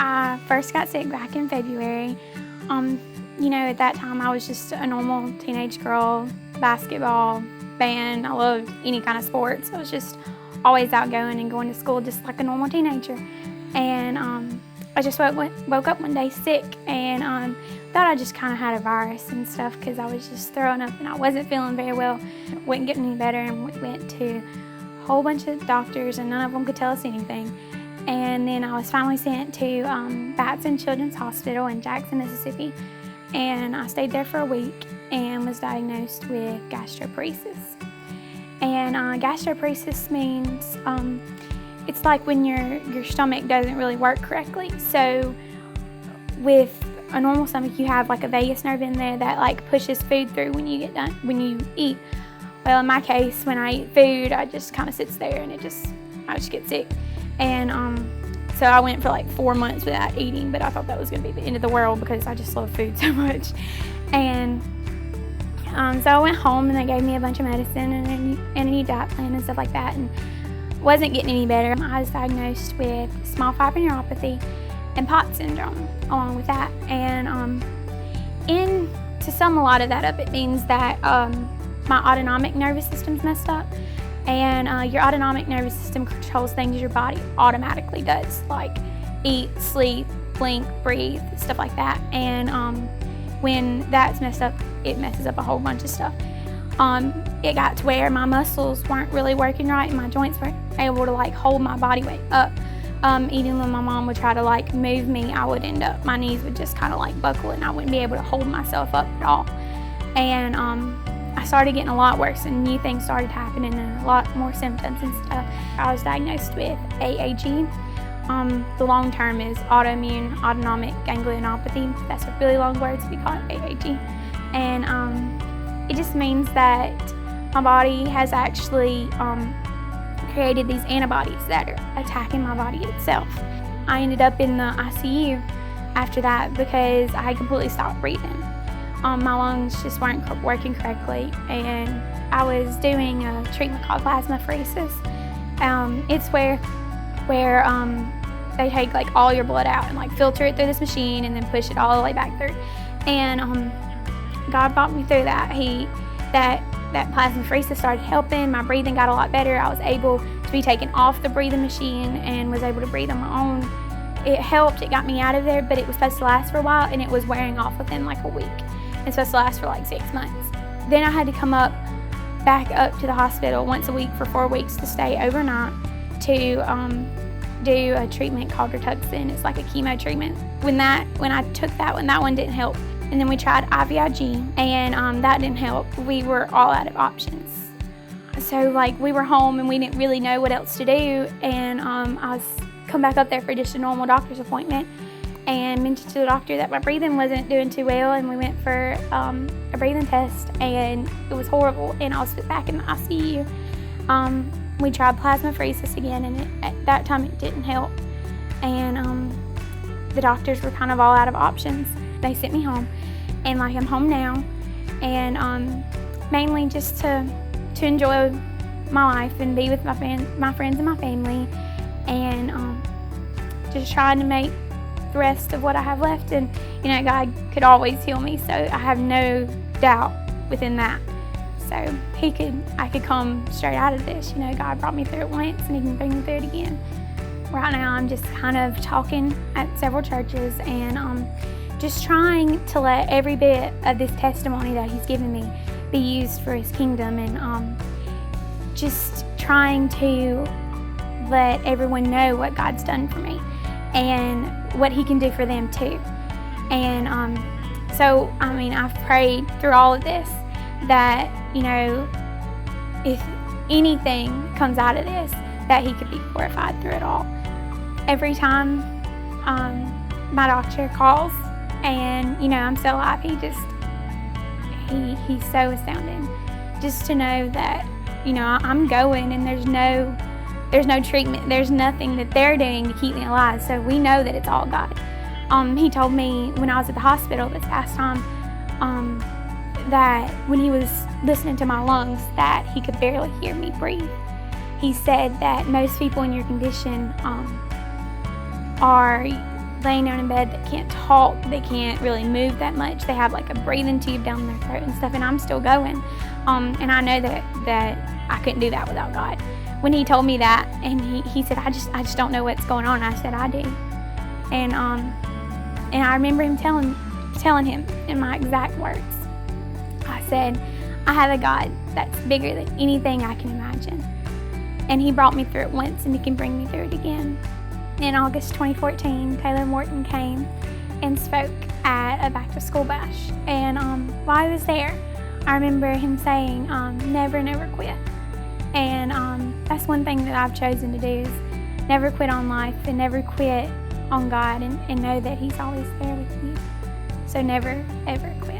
I first got sick back in February. At that time I was just a normal teenage girl, basketball, band. I loved any kind of sports. I was just always outgoing and going to school just like a normal teenager. And I just woke up one day sick and thought I just kind of had a virus and stuff because I was just throwing up and I wasn't feeling very well. Wasn't getting any better, and we went to a whole bunch of doctors and none of them could tell us anything. And then I was finally sent to Batson Children's Hospital in Jackson, Mississippi. And I stayed there for a week and was diagnosed with gastroparesis. And gastroparesis means it's like when your stomach doesn't really work correctly. So with a normal stomach, you have like a vagus nerve in there that like pushes food through when you eat. Well, in my case, when I eat food, I just kind of sits there and I just get sick. And so I went for like 4 months without eating, but I thought that was going to be the end of the world because I just love food so much. And so I went home and they gave me a bunch of medicine and a new diet plan and stuff like that, and wasn't getting any better. I was diagnosed with small fiber neuropathy and POTS syndrome along with that. And to sum a lot of that up, it means that my autonomic nervous system's messed up. And your autonomic nervous system controls things your body automatically does, like eat, sleep, blink, breathe, stuff like that. And when that's messed up, it messes up a whole bunch of stuff. It got to where my muscles weren't really working right and my joints weren't able to like hold my body weight up. Even when my mom would try to like move me, my knees would just kind of like buckle and I wouldn't be able to hold myself up at all. And I started getting a lot worse and new things started happening and a lot more symptoms and stuff. I was diagnosed with AAG. The long term is autoimmune autonomic ganglionopathy. That's a really long word, so we call it AAG. And it just means that my body has actually created these antibodies that are attacking my body itself. I ended up in the ICU after that because I had completely stopped breathing. My lungs just weren't working correctly, and I was doing a treatment called plasmapheresis. It's where they take like all your blood out and like filter it through this machine and then push it all the way back through. And God brought me through that. That plasmapheresis started helping. My breathing got a lot better. I was able to be taken off the breathing machine and was able to breathe on my own. It helped. It got me out of there, but it was supposed to last for a while, and it was wearing off within like a week. It's supposed to last for like 6 months. Then I had to come back up to the hospital once a week for 4 weeks to stay overnight to do a treatment called Rituxan. It's like a chemo treatment. When I took that one didn't help. And then we tried IVIG, and that didn't help. We were all out of options. So like we were home and we didn't really know what else to do. And I was come back up there for just a normal doctor's appointment and mentioned to the doctor that my breathing wasn't doing too well, and we went for a breathing test, and it was horrible, and I was put back in the ICU. We tried plasmapheresis again, and at that time it didn't help, and the doctors were kind of all out of options. They sent me home, and like I'm home now, and mainly just to enjoy my life and be with my friends and my family, and just trying to make the rest of what I have left. And God could always heal me, so I have no doubt within that. So I could come straight out of this. God brought me through it once, and He can bring me through it again. Right now, I'm just kind of talking at several churches and just trying to let every bit of this testimony that He's given me be used for His kingdom, and just trying to let everyone know what God's done for me and what He can do for them too. And so I've prayed through all of this that if anything comes out of this, that He could be glorified through it all. Every time my doctor calls and I'm still alive, he's so astounding just to know that I'm going, and there's no treatment, there's nothing that they're doing to keep me alive. So we know that it's all God. He told me when I was at the hospital this past time that when He was listening to my lungs, that He could barely hear me breathe. He said that most people in your condition laying down in bed that can't talk, they can't really move that much. They have like a breathing tube down their throat and stuff, and I'm still going. And I know that I couldn't do that without God. When he told me that, and he said, I just don't know what's going on, I said, I do. And I remember him telling him in my exact words, I said, I have a God that's bigger than anything I can imagine. And he brought me through it once, and he can bring me through it again. In August 2014, Taylor Morton came and spoke at a back to school bash. And while I was there, I remember him saying, never, never quit. And that's one thing that I've chosen to do, is never quit on life and never quit on God, and know that he's always there with you. So never, ever quit.